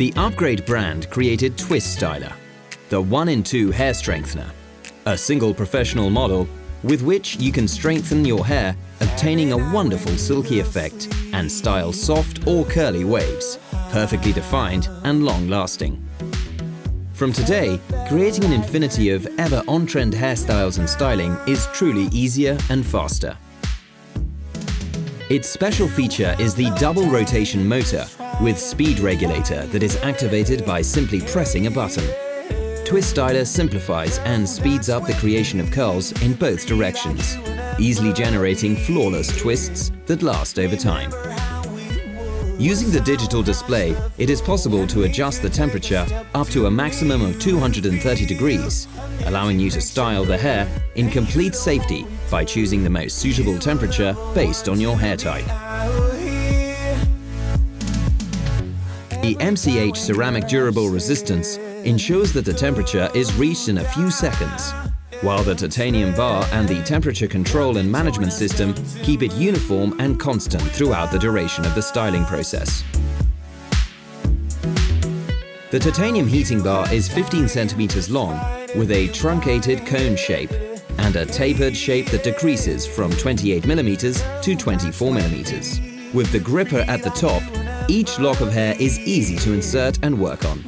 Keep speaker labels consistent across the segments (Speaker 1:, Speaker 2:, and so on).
Speaker 1: The Upgrade brand created Twist Styler, the 1-in-2 hair strengthener, a single professional model with which you can strengthen your hair, obtaining a wonderful silky effect and style soft or curly waves, perfectly defined and long-lasting. From today, creating an infinity of ever on-trend hairstyles and styling is truly easier and faster. Its special feature is the double rotation motor with speed regulator that is activated by simply pressing a button. Twist Styler simplifies and speeds up the creation of curls in both directions, easily generating flawless twists that last over time. Using the digital display, it is possible to adjust the temperature up to a maximum of 230 degrees, allowing you to style the hair in complete safety by choosing the most suitable temperature based on your hair type. The MCH ceramic durable resistance ensures that the temperature is reached in a few seconds, while the titanium bar and the temperature control and management system keep it uniform and constant throughout the duration of the styling process. The titanium heating bar is 15 centimeters long with a truncated cone shape and a tapered shape that decreases from 28 millimeters to 24 millimeters. With the gripper at the top, each lock of hair is easy to insert and work on.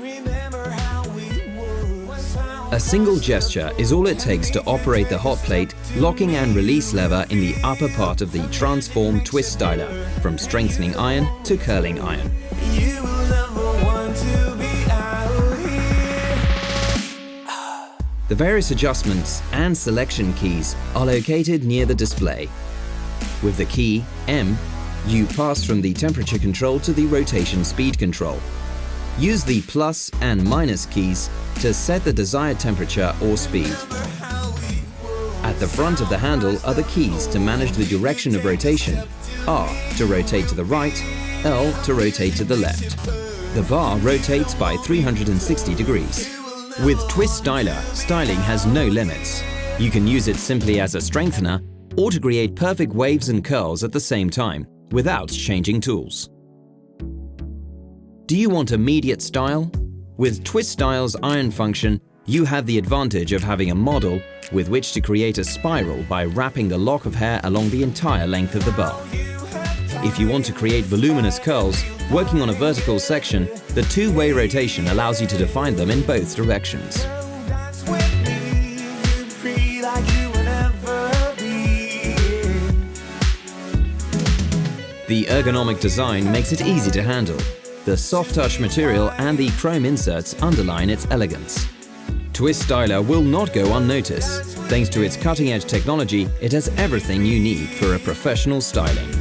Speaker 1: A single gesture is all it takes to operate the hot plate, locking and release lever in the upper part of the transformed Twist Styler, from strengthening iron to curling iron. The various adjustments and selection keys are located near the display. With the key M, you pass from the temperature control to the rotation speed control. Use the plus and minus keys to set the desired temperature or speed. At the front of the handle are the keys to manage the direction of rotation: R to rotate to the right, L to rotate to the left. The bar rotates by 360 degrees. With Twist Styler, styling has no limits. You can use it simply as a strengthener or to create perfect waves and curls at the same time, without changing tools. Do you want immediate style? With Twist Style's iron function, you have the advantage of having a model with which to create a spiral by wrapping the lock of hair along the entire length of the bar. If you want to create voluminous curls, working on a vertical section, the two-way rotation allows you to define them in both directions. The ergonomic design makes it easy to handle. The soft-touch material and the chrome inserts underline its elegance. Twist Styler will not go unnoticed. Thanks to its cutting-edge technology, it has everything you need for a professional styling.